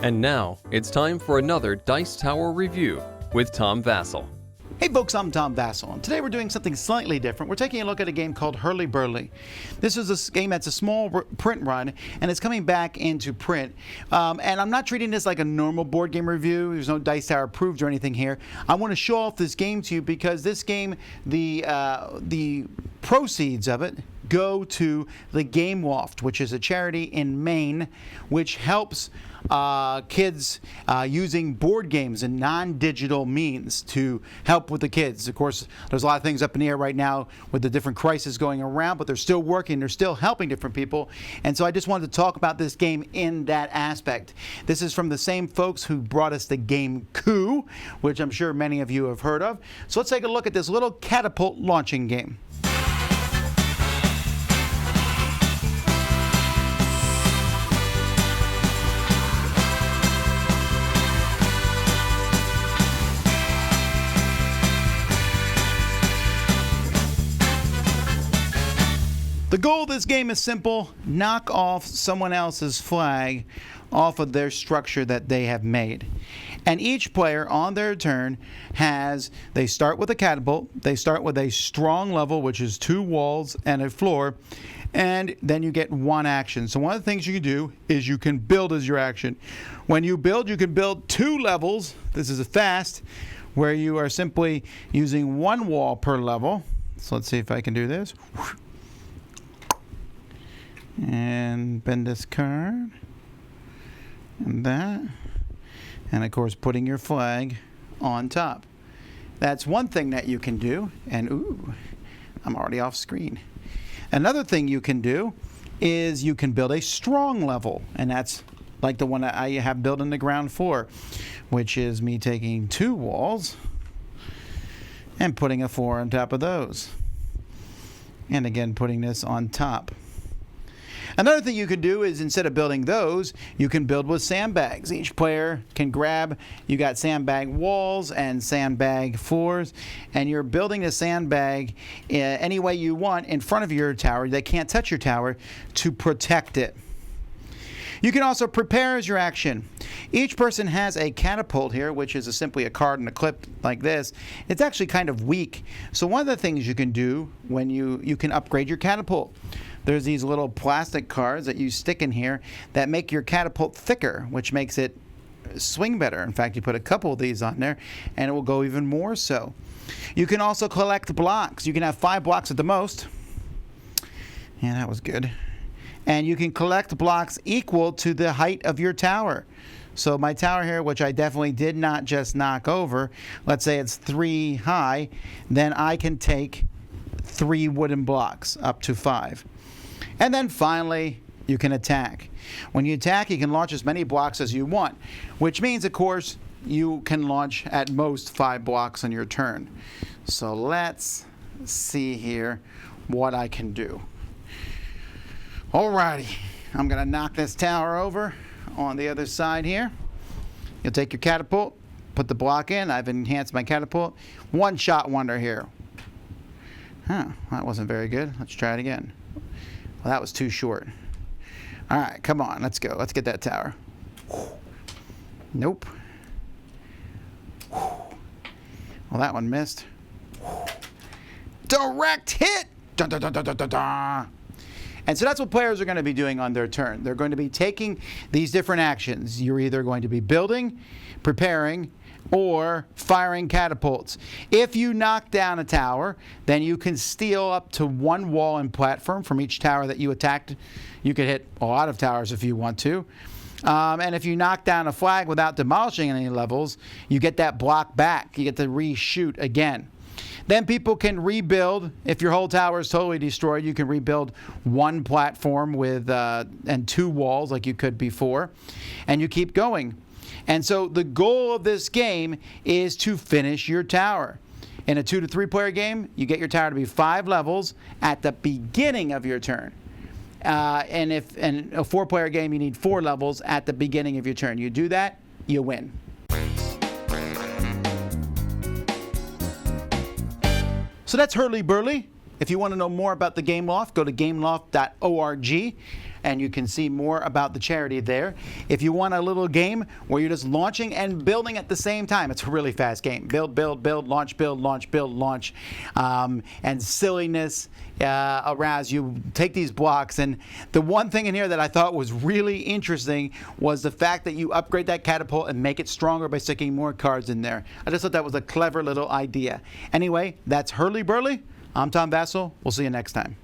And now, it's time for another Dice Tower review with Tom Vasel. Hey folks, I'm Tom Vasel, and today we're doing something slightly different. We're taking a look at a game called Hurlyburly. This is a game that's a small print run, and it's coming back into print. And I'm not treating this like a normal board game review. There's no Dice Tower approved or anything here. I want to show off this game to you because this game, the proceeds of it go to the Game Loft, which is a charity in Maine which helps kids using board games and non-digital means to help with the kids. Of course, there's a lot of things up in the air right now with the different crises going around, but they're still working, they're still helping different people. And so I just wanted to talk about this game in that aspect. This is from the same folks who brought us the game Coup, which I'm sure many of you have heard of. So let's take a look at this little catapult launching game. The goal of this game is simple: knock off someone else's flag off of their structure that they have made. And each player on their turn they start with a catapult, they start with a strong level, which is 2 walls and a floor, and then you get 1 action. So one of the things you can do is you can build as your action. When you build, you can build 2 levels. This is a fast, where you are simply using 1 wall per level. So let's see if I can do this. And bend this card, and that, and of course putting your flag on top. That's one thing that you can do, and ooh, I'm already off screen. Another thing you can do is you can build a strong level, and that's like the one that I have built in the ground floor, which is me taking 2 walls and putting a 4 on top of those, and again putting this on top. Another thing you could do is, instead of building those, you can build with sandbags. Each player can you got sandbag walls and sandbag floors, and you're building a sandbag any way you want in front of your tower. They can't touch your tower to protect it. You can also prepare as your action. Each person has a catapult here, which is simply a card and a clip like this. It's actually kind of weak. So one of the things you can do when you can upgrade your catapult. There's these little plastic cards that you stick in here that make your catapult thicker, which makes it swing better. In fact, you put a couple of these on there and it will go even more so. You can also collect blocks. You can have 5 blocks at the most. Yeah, that was good. And you can collect blocks equal to the height of your tower. So my tower here, which I definitely did not just knock over, let's say it's 3 high, then I can take 3 wooden blocks up to 5. And then finally, you can attack. When you attack, you can launch as many blocks as you want, which means, of course, you can launch at most 5 blocks on your turn. So let's see here what I can do. Alrighty, I'm going to knock this tower over on the other side here. You'll take your catapult, put the block in. I've enhanced my catapult. One-shot wonder here. That wasn't very good. Let's try it again. Well, that was too short. All right, come on, let's go. Let's get that tower. Nope. Well, that one missed. Direct hit! Dun, dun, dun, dun, dun, dun, dun. And so that's what players are going to be doing on their turn. They're going to be taking these different actions. You're either going to be building, preparing, or firing catapults. If you knock down a tower, then you can steal up to 1 wall and platform from each tower that you attacked. You could hit a lot of towers if you want to. And if you knock down a flag without demolishing any levels, you get that block back. You get to reshoot again. Then people can rebuild. If your whole tower is totally destroyed, you can rebuild 1 platform with and 2 walls like you could before, and you keep going. And so the goal of this game is to finish your tower. In a 2 to 3 player game, you get your tower to be 5 levels at the beginning of your turn. And if in a 4 player game, you need 4 levels at the beginning of your turn. You do that, you win. So that's Hurlyburly. If you want to know more about the Game Loft, go to gameloft.org. and you can see more about the charity there. If you want a little game where you're just launching and building at the same time, it's a really fast game. Build, build, build, launch, build, launch, build, launch, and silliness arouse you. Take these blocks, and the one thing in here that I thought was really interesting was the fact that you upgrade that catapult and make it stronger by sticking more cards in there. I just thought that was a clever little idea. Anyway, that's Hurlyburly. I'm Tom Vasel. We'll see you next time.